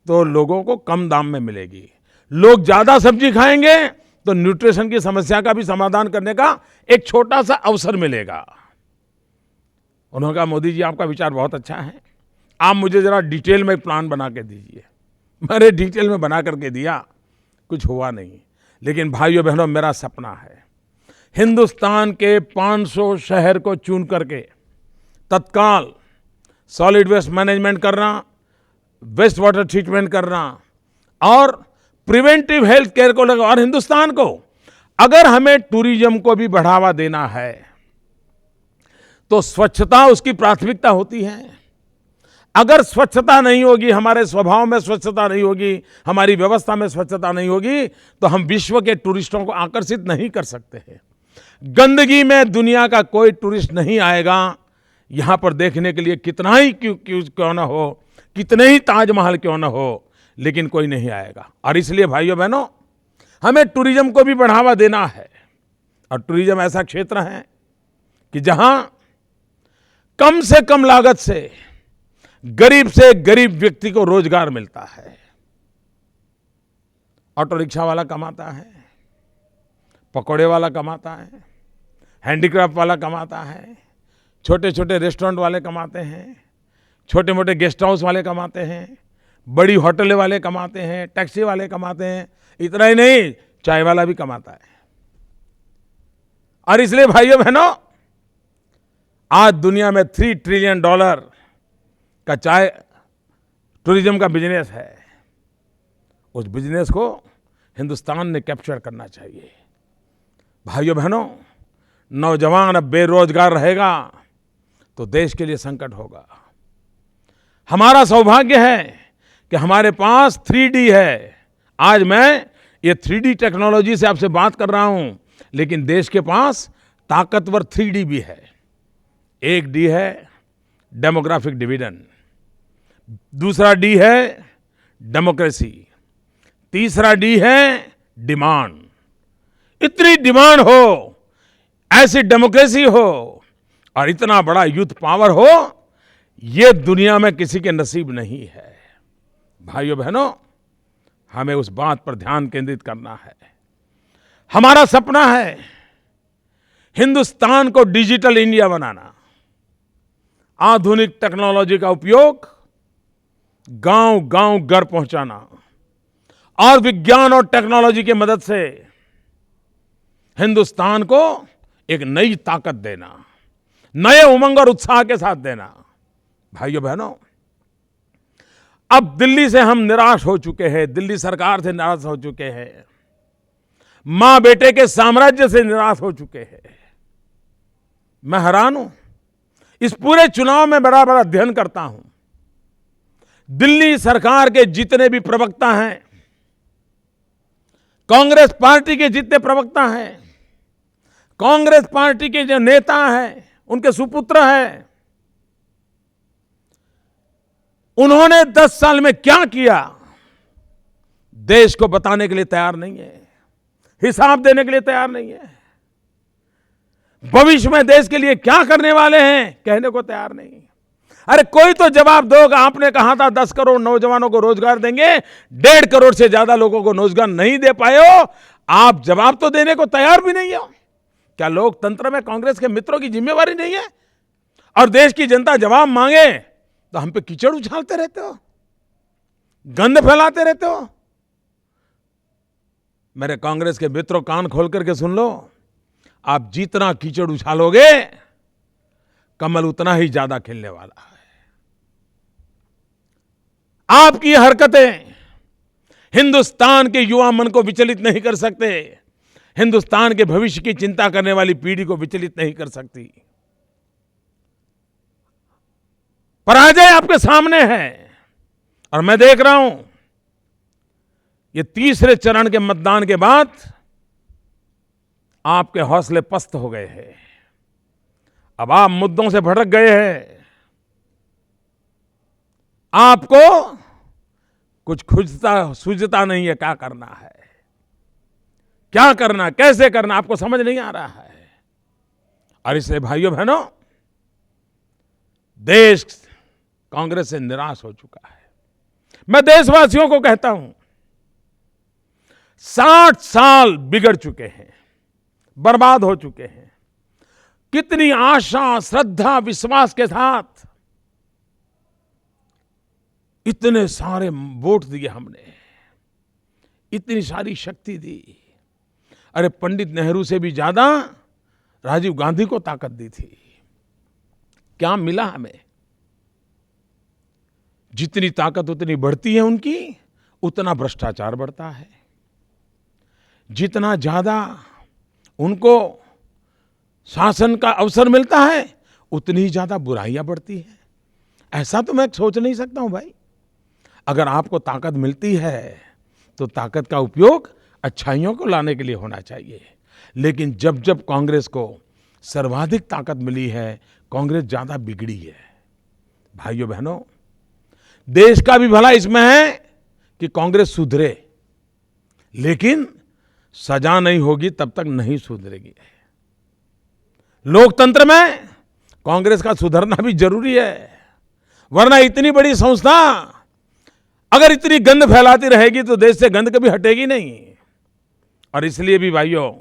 तो लोगों को कम दाम में मिलेगी। लोग ज़्यादा सब्जी खाएंगे तो न्यूट्रिशन की समस्या का भी समाधान करने का एक छोटा सा अवसर मिलेगा। उन्होंने कहा, मोदी जी, आपका विचार बहुत अच्छा है, आप मुझे ज़रा डिटेल में प्लान बना के दीजिए। मैंने डिटेल में बना करके दिया, कुछ हुआ नहीं। लेकिन भाइयों बहनों, मेरा सपना है हिंदुस्तान के 500 शहर को चुन करके तत्काल सॉलिड वेस्ट मैनेजमेंट करना, वेस्ट वाटर ट्रीटमेंट करना और प्रिवेंटिव हेल्थ केयर को लगा। और हिंदुस्तान को, अगर हमें टूरिज्म को भी बढ़ावा देना है तो स्वच्छता उसकी प्राथमिकता होती है। अगर स्वच्छता नहीं होगी, हमारे स्वभाव में स्वच्छता नहीं होगी, हमारी व्यवस्था में स्वच्छता नहीं होगी, तो हम विश्व के टूरिस्टों को आकर्षित नहीं कर सकते हैं। गंदगी में दुनिया का कोई टूरिस्ट नहीं आएगा। यहाँ पर देखने के लिए कितना ही क्यों ना हो, कितने ही ताजमहल क्यों ना हो, लेकिन कोई नहीं आएगा। और इसलिए भाइयों बहनों, हमें टूरिज्म को भी बढ़ावा देना है। और टूरिज्म ऐसा क्षेत्र है कि जहां कम से कम लागत से गरीब व्यक्ति को रोजगार मिलता है। ऑटो रिक्शा वाला कमाता है, पकौड़े वाला कमाता है, हैंडीक्राफ्ट वाला कमाता है, छोटे छोटे रेस्टोरेंट वाले कमाते हैं, छोटे मोटे गेस्ट हाउस वाले कमाते हैं, बड़ी होटल वाले कमाते हैं, टैक्सी वाले कमाते हैं। इतना ही नहीं, चाय वाला भी कमाता है। और इसलिए भाइयों बहनों, आज दुनिया में $3 ट्रिलियन का चाय टूरिज्म का बिजनेस है। उस बिजनेस को हिंदुस्तान ने कैप्चर करना चाहिए। भाइयों बहनों, नौजवान अब बेरोजगार रहेगा तो देश के लिए संकट होगा। हमारा सौभाग्य है कि हमारे पास 3D है। आज मैं ये 3D टेक्नोलॉजी से आपसे बात कर रहा हूं, लेकिन देश के पास ताकतवर 3D भी है। एक D है डेमोग्राफिक डिविडेंड, दूसरा D है डेमोक्रेसी, तीसरा D है डिमांड। इतनी डिमांड हो, ऐसी डेमोक्रेसी हो और इतना बड़ा यूथ पावर हो, ये दुनिया में किसी के नसीब नहीं है। भाइयों बहनों, हमें उस बात पर ध्यान केंद्रित करना है। हमारा सपना है हिंदुस्तान को डिजिटल इंडिया बनाना, आधुनिक टेक्नोलॉजी का उपयोग गांव गांव घर पहुंचाना और विज्ञान और टेक्नोलॉजी की मदद से हिंदुस्तान को एक नई ताकत देना, नए उमंग और उत्साह के साथ देना। भाइयों बहनों, अब दिल्ली से हम निराश हो चुके हैं, दिल्ली सरकार से निराश हो चुके हैं, मां बेटे के साम्राज्य से निराश हो चुके हैं। मैं हैरान हूं, इस पूरे चुनाव में बड़ा अध्ययन करता हूं, दिल्ली सरकार के जितने भी प्रवक्ता हैं, कांग्रेस पार्टी के जितने प्रवक्ता हैं, कांग्रेस पार्टी के जो नेता हैं, उनके सुपुत्र हैं, उन्होंने 10 साल में क्या किया देश को बताने के लिए तैयार नहीं है, हिसाब देने के लिए तैयार नहीं है। भविष्य में देश के लिए क्या करने वाले हैं कहने को तैयार नहीं। अरे कोई तो जवाब दोगा। आपने कहा था 10 करोड़ नौजवानों को रोजगार देंगे, 1.5 करोड़ से ज्यादा लोगों को रोजगार नहीं दे पाए हो। आप जवाब तो देने को तैयार भी नहीं हो। क्या लोकतंत्र में कांग्रेस के मित्रों की जिम्मेवारी नहीं है? और देश की जनता जवाब मांगे तो हम पे कीचड़ उछालते रहते हो, गंद फैलाते रहते हो। मेरे कांग्रेस के मित्रों, कान खोल करके सुन लो, आप जितना कीचड़ उछालोगे कमल उतना ही ज्यादा खिलने वाला है। आपकी हरकतें हिंदुस्तान के युवा मन को विचलित नहीं कर सकते, हिंदुस्तान के भविष्य की चिंता करने वाली पीढ़ी को विचलित नहीं कर सकती। पराजय आपके सामने है और मैं देख रहा हूं ये तीसरे चरण के मतदान के बाद आपके हौसले पस्त हो गए हैं। अब आप मुद्दों से भटक गए हैं। आपको कुछ सूझता नहीं है क्या करना है, क्या करना, कैसे करना, आपको समझ नहीं आ रहा है। और इसलिए भाइयों बहनों, देश कांग्रेस से निराश हो चुका है। मैं देशवासियों को कहता हूं, 60 साल बिगड़ चुके हैं, बर्बाद हो चुके हैं। कितनी आशा, श्रद्धा, विश्वास के साथ इतने सारे वोट दिए हमने, इतनी सारी शक्ति दी। अरे पंडित नेहरू से भी ज्यादा राजीव गांधी को ताकत दी थी। क्या मिला हमें? जितनी ताकत उतनी बढ़ती है उनकी, उतना भ्रष्टाचार बढ़ता है। जितना ज्यादा उनको शासन का अवसर मिलता है, उतनी ही ज्यादा बुराइयां बढ़ती हैं। ऐसा तो मैं सोच नहीं सकता हूं भाई। अगर आपको ताकत मिलती है तो ताकत का उपयोग अच्छाइयों को लाने के लिए होना चाहिए। लेकिन जब जब कांग्रेस को सर्वाधिक ताकत मिली है, कांग्रेस ज्यादा बिगड़ी है। भाइयों बहनों, देश का भी भला इसमें है कि कांग्रेस सुधरे, लेकिन सजा नहीं होगी तब तक नहीं सुधरेगी। लोकतंत्र में कांग्रेस का सुधरना भी जरूरी है, वरना इतनी बड़ी संस्था अगर इतनी गंद फैलाती रहेगी तो देश से गंद कभी हटेगी नहीं। और इसलिए भी भाइयों,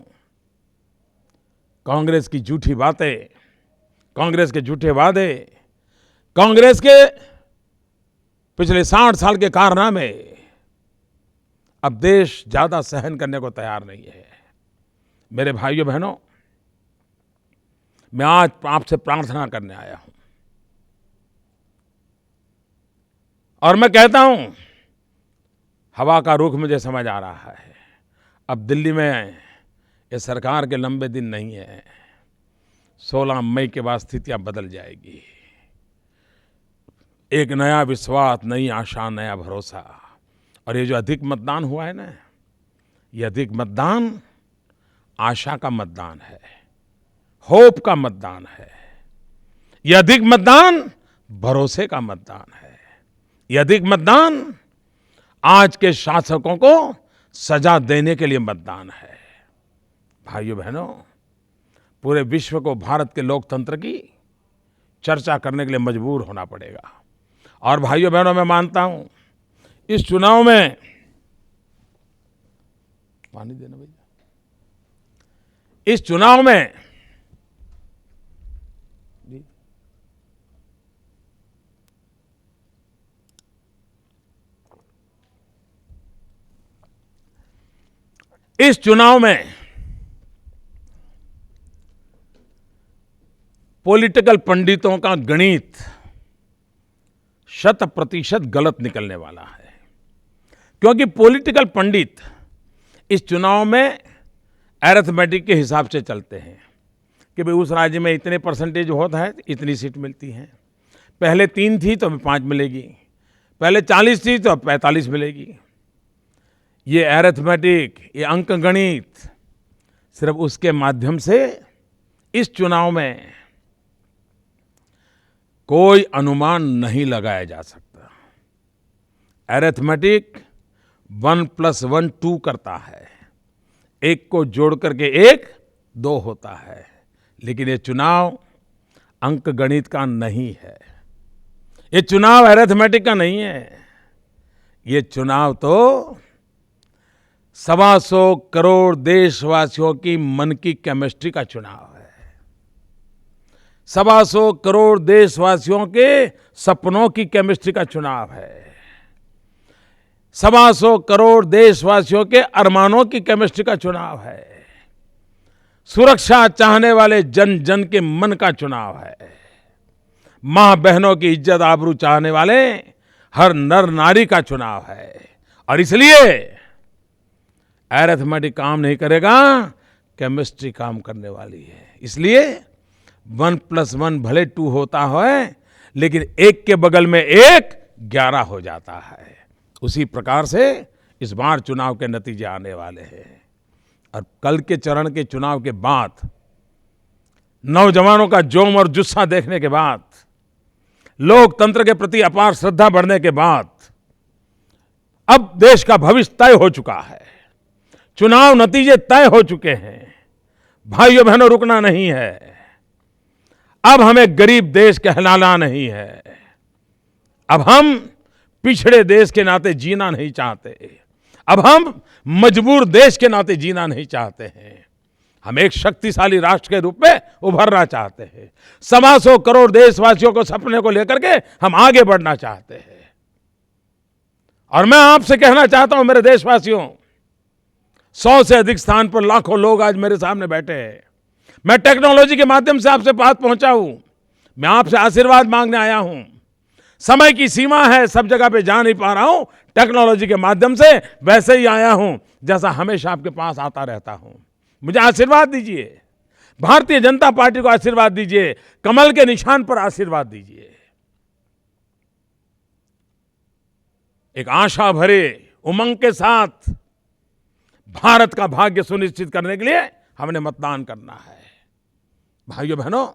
कांग्रेस की झूठी बातें, कांग्रेस के झूठे वादे, कांग्रेस के पिछले 60 साल के कारनामे अब देश ज्यादा सहन करने को तैयार नहीं है। मेरे भाइयों बहनों, मैं आज आपसे प्रार्थना करने आया हूं और मैं कहता हूं, हवा का रुख मुझे समझ आ रहा है। अब दिल्ली में ये सरकार के लंबे दिन नहीं है। 16 मई के बाद स्थितियां बदल जाएगी। एक नया विश्वास, नई आशा, नया भरोसा। और ये जो अधिक मतदान हुआ है ना, ये अधिक मतदान आशा का मतदान है, होप का मतदान है। ये अधिक मतदान भरोसे का मतदान है। ये अधिक मतदान आज के शासकों को सजा देने के लिए मतदान है। भाइयों बहनों, पूरे विश्व को भारत के लोकतंत्र की चर्चा करने के लिए मजबूर होना पड़ेगा। और भाइयों बहनों, मैं मानता हूं इस चुनाव में, पानी देना भैया, इस चुनाव में पॉलिटिकल पंडितों का गणित 100% गलत निकलने वाला है। क्योंकि पॉलिटिकल पंडित इस चुनाव में अरिथमेटिक के हिसाब से चलते हैं कि भाई उस राज्य में इतने परसेंटेज होता है, इतनी सीट मिलती हैं। पहले 3 थी तो अभी 5 मिलेगी, पहले 40 थी तो अब 45 मिलेगी। ये अरिथमेटिक, ये अंकगणित सिर्फ उसके माध्यम से इस चुनाव में कोई अनुमान नहीं लगाया जा सकता। अरिथमेटिक 1 + 1 2 करता है, एक को जोड़ करके 1 2 होता है, लेकिन ये चुनाव अंक गणित का नहीं है, ये चुनाव अरिथमेटिक का नहीं है। ये चुनाव तो 125 करोड़ देशवासियों की मन की केमिस्ट्री का चुनाव है। 125 करोड़ देशवासियों के सपनों की केमिस्ट्री का चुनाव है। 125 करोड़ देशवासियों के अरमानों की केमिस्ट्री का चुनाव है। सुरक्षा चाहने वाले जन जन के मन का चुनाव है। मां बहनों की इज्जत आबरू चाहने वाले हर नर नारी का चुनाव है। और इसलिए अरिथमेटिक काम नहीं करेगा, केमिस्ट्री काम करने वाली है। इसलिए 1 + 1 भले 2 होता है, लेकिन एक के बगल में 1 11 हो जाता है। उसी प्रकार से इस बार चुनाव के नतीजे आने वाले हैं। और कल के चरण के चुनाव के बाद, नौजवानों का जोम और जुस्सा देखने के बाद, लोकतंत्र के प्रति अपार श्रद्धा बढ़ने के बाद, अब देश का भविष्य तय हो चुका है। चुनाव नतीजे तय हो चुके हैं। भाइयों बहनों, रुकना नहीं है। अब हमें गरीब देश कहलाना नहीं है। अब हम पिछड़े देश के नाते जीना नहीं चाहते। अब हम मजबूर देश के नाते जीना नहीं चाहते हैं। हम एक शक्तिशाली राष्ट्र के रूप में उभरना चाहते हैं। 125 करोड़ देशवासियों को सपने को लेकर के हम आगे बढ़ना चाहते हैं। और मैं आपसे कहना चाहता हूं मेरे देशवासियों, 100 से अधिक स्थान पर लाखों लोग आज मेरे सामने बैठे हैं। मैं टेक्नोलॉजी के माध्यम से आपसे बात पहुंचा हूं। मैं आपसे आशीर्वाद मांगने आया हूं। समय की सीमा है, सब जगह पे जा नहीं पा रहा हूं। टेक्नोलॉजी के माध्यम से वैसे ही आया हूं जैसा हमेशा आपके पास आता रहता हूं। मुझे आशीर्वाद दीजिए, भारतीय जनता पार्टी को आशीर्वाद दीजिए, कमल के निशान पर आशीर्वाद दीजिए। एक आशा भरे उमंग के साथ भारत का भाग्य सुनिश्चित करने के लिए हमने मतदान करना है। भाइयों बहनों,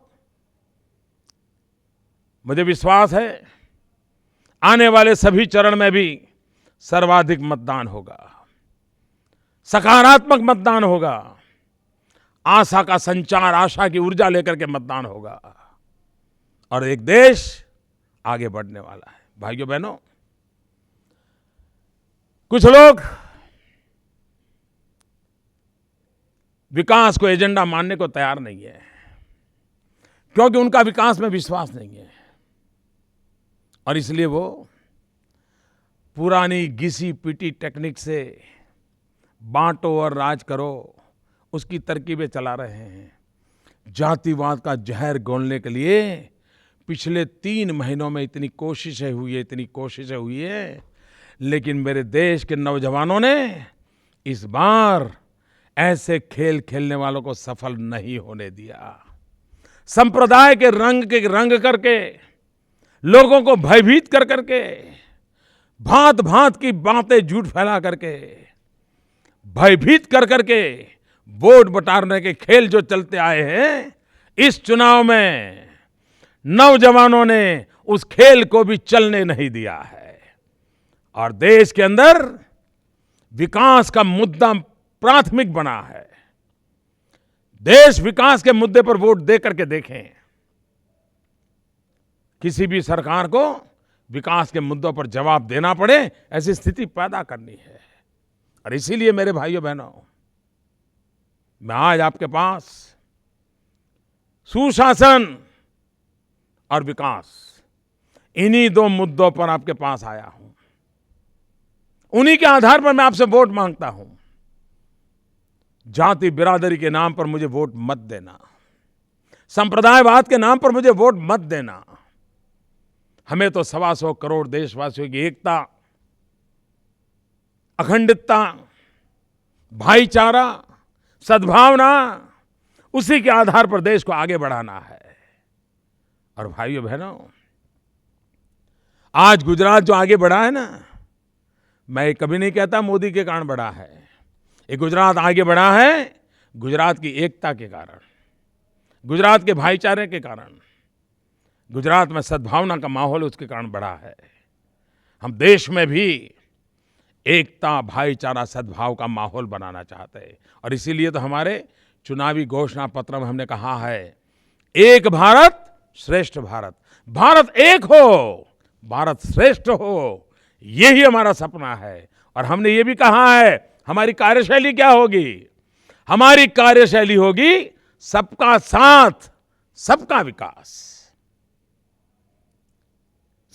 मुझे विश्वास है आने वाले सभी चरण में भी सर्वाधिक मतदान होगा, सकारात्मक मतदान होगा, आशा का संचार, आशा की ऊर्जा लेकर के मतदान होगा और एक देश आगे बढ़ने वाला है। भाइयों बहनों, कुछ लोग विकास को एजेंडा मानने को तैयार नहीं है, क्योंकि उनका विकास में विश्वास नहीं है और इसलिए वो पुरानी घिसी पिटी टेक्निक से बांटो और राज करो उसकी तरकीबें चला रहे हैं। जातिवाद का जहर घोलने के लिए पिछले 3 महीनों में इतनी कोशिशें हुई है, लेकिन मेरे देश के नौजवानों ने इस बार ऐसे खेल खेलने वालों को सफल नहीं होने दिया। संप्रदाय के रंग करके, लोगों को भयभीत कर करके, भांत भांत की बातें झूठ फैला करके, भयभीत कर करके वोट बटारने के खेल जो चलते आए हैं, इस चुनाव में नौजवानों ने उस खेल को भी चलने नहीं दिया है और देश के अंदर विकास का मुद्दा प्राथमिक बना है। देश विकास के मुद्दे पर वोट दे करके देखें। किसी भी सरकार को विकास के मुद्दों पर जवाब देना पड़े, ऐसी स्थिति पैदा करनी है। और इसीलिए मेरे भाइयों बहनों, मैं आज आपके पास सुशासन और विकास, इन्हीं 2 मुद्दों पर आपके पास आया हूं। उन्हीं के आधार पर मैं आपसे वोट मांगता हूं। जाति बिरादरी के नाम पर मुझे वोट मत देना, संप्रदायवाद के नाम पर मुझे वोट मत देना। हमें तो 125 करोड़ देशवासियों की एकता, अखंडता, भाईचारा, सद्भावना, उसी के आधार पर देश को आगे बढ़ाना है। और भाइयों बहनों, आज गुजरात जो आगे बढ़ा है ना, मैं ये कभी नहीं कहता मोदी के कारण बढ़ा है। ये गुजरात आगे बढ़ा है गुजरात की एकता के कारण, गुजरात के भाईचारे के कारण, गुजरात में सद्भावना का माहौल उसके कारण बढ़ा है। हम देश में भी एकता, भाईचारा, सद्भाव का माहौल बनाना चाहते हैं और इसीलिए तो हमारे चुनावी घोषणा पत्र में हमने कहा है, एक भारत श्रेष्ठ भारत, भारत एक हो, भारत श्रेष्ठ हो, यही हमारा सपना है। और हमने ये भी कहा है हमारी कार्यशैली क्या होगी, हमारी कार्यशैली होगी सबका साथ, सबका विकास।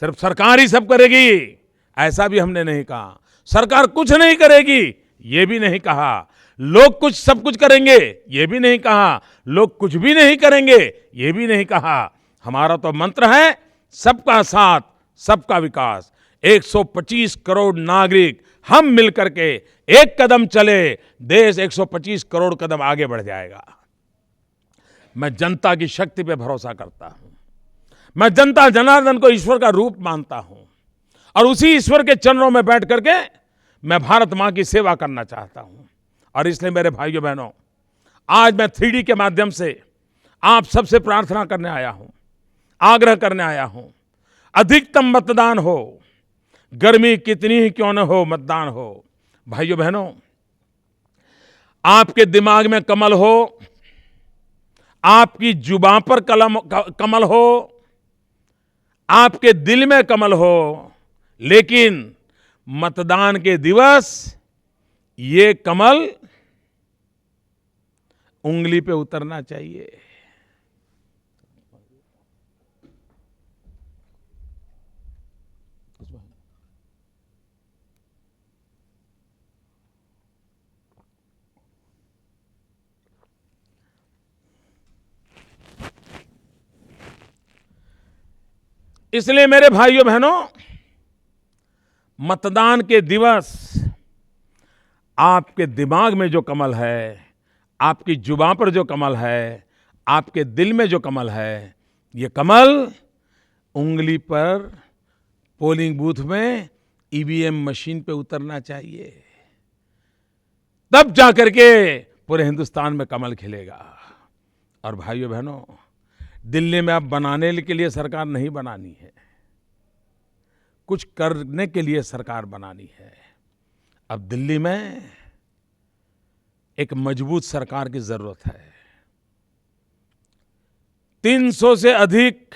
सिर्फ सरकार ही सब करेगी ऐसा भी हमने नहीं कहा, सरकार कुछ नहीं करेगी ये भी नहीं कहा, लोग कुछ सब कुछ करेंगे ये भी नहीं कहा, लोग कुछ भी नहीं करेंगे ये भी नहीं कहा। हमारा तो मंत्र है सबका साथ, सबका विकास। 125 करोड़ नागरिक हम मिलकर के एक कदम चले, देश 125 करोड़ कदम आगे बढ़ जाएगा। मैं जनता की शक्ति पे भरोसा करता हूं, मैं जनता जनार्दन को ईश्वर का रूप मानता हूं और उसी ईश्वर के चरणों में बैठ करके मैं भारत मां की सेवा करना चाहता हूं। और इसलिए मेरे भाइयों बहनों, आज मैं 3D के माध्यम से आप सबसे प्रार्थना करने आया हूं, आग्रह करने आया हूं, अधिकतम मतदान हो, गर्मी कितनी ही क्यों न हो, मतदान हो। भाइयों बहनों, आपके दिमाग में कमल हो, आपकी जुबान पर कमल हो, आपके दिल में कमल हो, लेकिन मतदान के दिवस ये कमल उंगली पे उतरना चाहिए। इसलिए मेरे भाइयों बहनों, मतदान के दिवस आपके दिमाग में जो कमल है, आपकी जुबान पर जो कमल है, आपके दिल में जो कमल है, ये कमल उंगली पर पोलिंग बूथ में ईवीएम मशीन पे उतरना चाहिए। तब जाकर के पूरे हिंदुस्तान में कमल खिलेगा। और भाइयों बहनों, दिल्ली में अब बनाने के लिए सरकार नहीं बनानी है, कुछ करने के लिए सरकार बनानी है। अब दिल्ली में एक मजबूत सरकार की जरूरत है। 300 से अधिक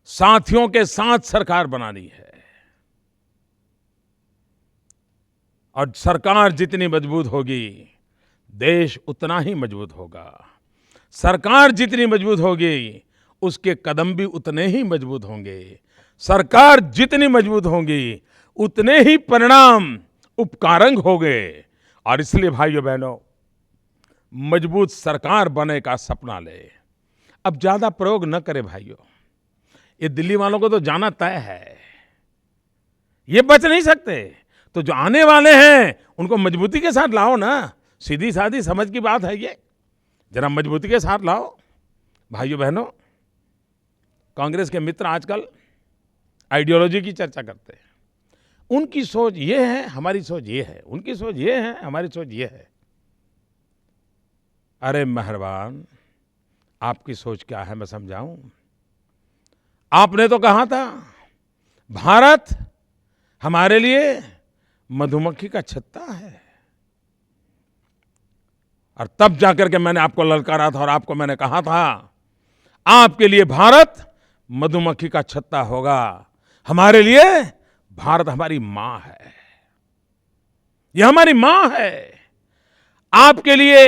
साथियों के साथ सरकार बनानी है। और सरकार जितनी मजबूत होगी, देश उतना ही मजबूत होगा। सरकार जितनी मजबूत होगी, उसके कदम भी उतने ही मजबूत होंगे। सरकार जितनी मजबूत होगी, उतने ही परिणाम उपकारक होंगे। और इसलिए भाइयों बहनों, मजबूत सरकार बने का सपना ले। अब ज्यादा प्रयोग न करें भाइयों, ये दिल्ली वालों को तो जाना तय है, ये बच नहीं सकते। तो जो आने वाले हैं उनको मजबूती के साथ लाओ ना, सीधी सादी समझ की बात है ये, जरा मजबूती के साथ लाओ। भाइयों बहनों, कांग्रेस के मित्र आजकल आइडियोलॉजी की चर्चा करते हैं। उनकी सोच ये है, हमारी सोच ये है, उनकी सोच ये है, हमारी सोच ये है। अरे मेहरबान, आपकी सोच क्या है मैं समझाऊं। आपने तो कहा था भारत हमारे लिए मधुमक्खी का छत्ता है, और तब जाकर के मैंने आपको ललकारा था और आपको मैंने कहा था आपके लिए भारत मधुमक्खी का छत्ता होगा, हमारे लिए भारत हमारी मां है, यह हमारी मां है। आपके लिए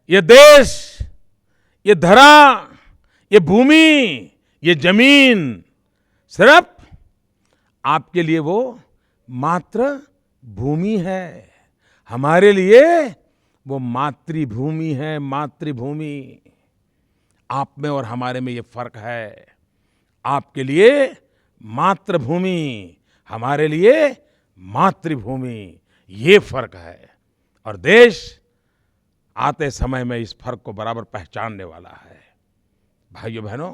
ये देश, ये धरा, ये भूमि, ये जमीन सिर्फ आपके लिए वो मात्र भूमि है, हमारे लिए वो मातृभूमि है, मातृभूमि। आप में और हमारे में ये फर्क है। आपके लिए मातृभूमि, हमारे लिए मातृभूमि, ये फर्क है। और देश आते समय में इस फर्क को बराबर पहचानने वाला है। भाइयों बहनों,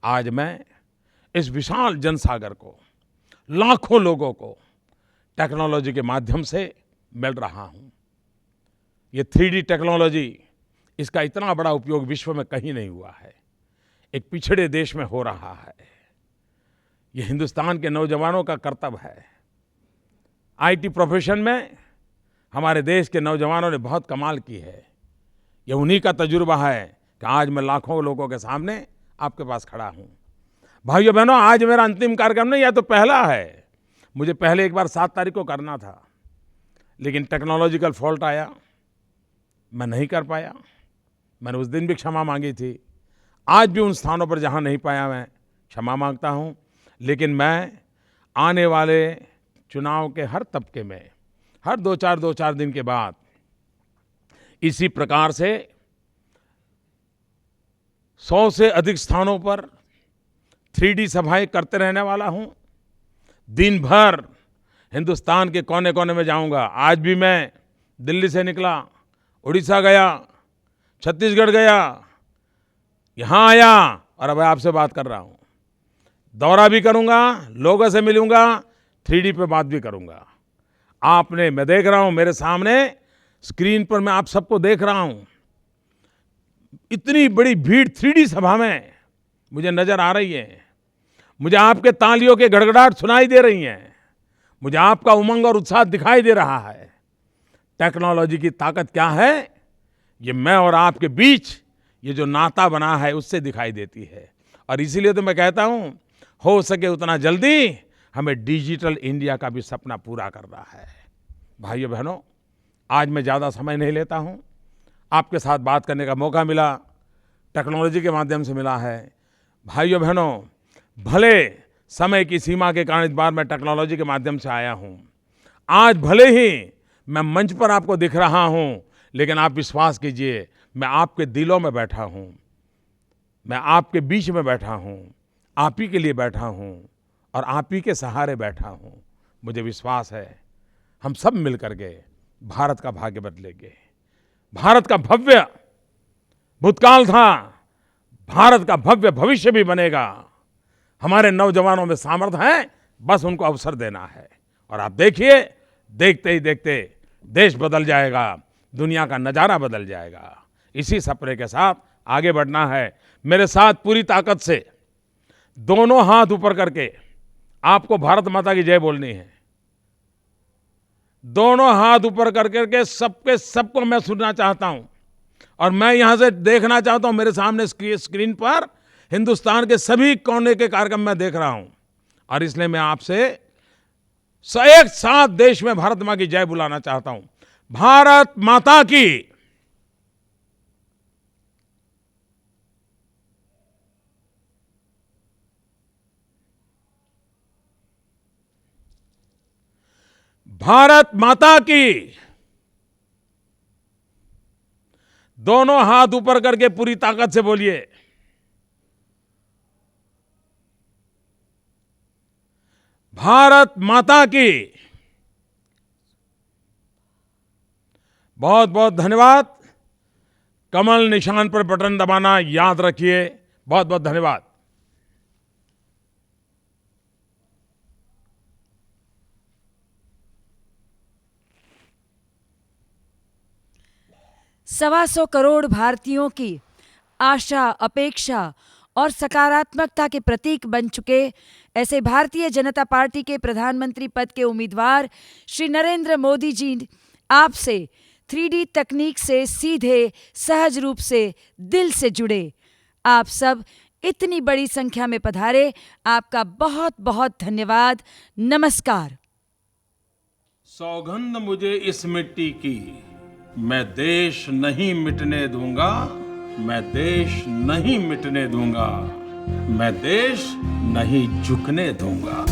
आज मैं इस विशाल जनसागर को, लाखों लोगों को टेक्नोलॉजी के माध्यम से मिल रहा हूँ। ये 3D टेक्नोलॉजी, इसका इतना बड़ा उपयोग विश्व में कहीं नहीं हुआ है। एक पिछड़े देश में हो रहा है। ये हिंदुस्तान के नौजवानों का कर्तव्य है। IT प्रोफेशन में हमारे देश के नौजवानों ने बहुत कमाल की है। ये उन्हीं का तजुर्बा है कि आज मैं लाखों लोगों के सामने आपके पास खड़ा हूँ। भाइयों बहनों, आज मेरा अंतिम कार्यक्रम नहीं, यह तो पहला है। मुझे पहले एक बार 7 तारीख को करना था, लेकिन टेक्नोलॉजिकल फॉल्ट आया, मैं नहीं कर पाया। मैंने उस दिन भी क्षमा मांगी थी। आज भी उन स्थानों पर जहाँ नहीं पाया मैं क्षमा मांगता हूँ। लेकिन मैं आने वाले चुनाव के हर तबके में, हर 2-4 दिन के बाद इसी प्रकार से 100 से अधिक स्थानों पर 3D सभाएं करते रहने वाला हूँ। दिन भर हिंदुस्तान के कोने कोने में जाऊँगा। आज भी मैं दिल्ली से निकला, उड़ीसा गया, छत्तीसगढ़ गया, यहाँ आया और अब आपसे बात कर रहा हूँ। दौरा भी करूँगा, लोगों से मिलूँगा, 3D पे बात भी करूँगा। मैं देख रहा हूँ मेरे सामने स्क्रीन पर, मैं आप सबको देख रहा हूँ। इतनी बड़ी भीड़ 3D सभा में मुझे नज़र आ रही है। मुझे आपके तालियों के गड़गड़ाहट सुनाई दे रही हैं। मुझे आपका उमंग और उत्साह दिखाई दे रहा है। टेक्नोलॉजी की ताकत क्या है, ये मैं और आपके बीच ये जो नाता बना है उससे दिखाई देती है। और इसीलिए तो मैं कहता हूँ, हो सके उतना जल्दी हमें डिजिटल इंडिया का भी सपना पूरा करना है। भाइयों बहनों, आज मैं ज़्यादा समय नहीं लेता हूँ। आपके साथ बात करने का मौका मिला, टेक्नोलॉजी के माध्यम से मिला है। भाइयों बहनों, भले समय की सीमा के कारण इस बार मैं टेक्नोलॉजी के माध्यम से आया हूँ। आज भले ही मैं मंच पर आपको दिख रहा हूँ, लेकिन आप विश्वास कीजिए, मैं आपके दिलों में बैठा हूँ, मैं आपके बीच में बैठा हूँ, आप ही के लिए बैठा हूँ और आप ही के सहारे बैठा हूँ। मुझे विश्वास है हम सब मिल करके भारत का भाग्य बदलेंगे। भारत का भव्य भूतकाल था, भारत का भव्य भविष्य भी बनेगा। हमारे नौजवानों में सामर्थ्य है, बस उनको अवसर देना है। और आप देखिए, देखते ही देखते देश बदल जाएगा, दुनिया का नज़ारा बदल जाएगा। इसी सपने के साथ आगे बढ़ना है। मेरे साथ पूरी ताकत से दोनों हाथ ऊपर करके आपको भारत माता की जय बोलनी है। दोनों हाथ ऊपर करके सबके सबको मैं सुनना चाहता हूं और मैं यहां से देखना चाहता हूं। मेरे सामने स्क्रीन पर हिंदुस्तान के सभी कोने के कार्यक्रम मैं देख रहा हूं और इसलिए मैं आपसे एक साथ देश में भारत मां की जय बुलाना चाहता हूं। भारत माता की। भारत माता की। दोनों हाथ ऊपर करके पूरी ताकत से बोलिए, भारत माता की। बहुत बहुत धन्यवाद। कमल निशान पर बटन दबाना याद रखिए। बहुत बहुत धन्यवाद। सवा सौ करोड़ भारतीयों की आशा, अपेक्षा और सकारात्मकता के प्रतीक बन चुके ऐसे भारतीय जनता पार्टी के प्रधानमंत्री पद के उम्मीदवार श्री नरेंद्र मोदी जी आपसे 3D तकनीक से सीधे सहज रूप से दिल से जुड़े। आप सब इतनी बड़ी संख्या में पधारे, आपका बहुत बहुत धन्यवाद। नमस्कार। सौगंध मुझे इस मिट्टी की, मैं देश नहीं मिटने दूंगा, मैं देश नहीं मिटने दूंगा, मैं देश नहीं झुकने दूंगा।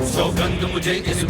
सौगंध मुझे इस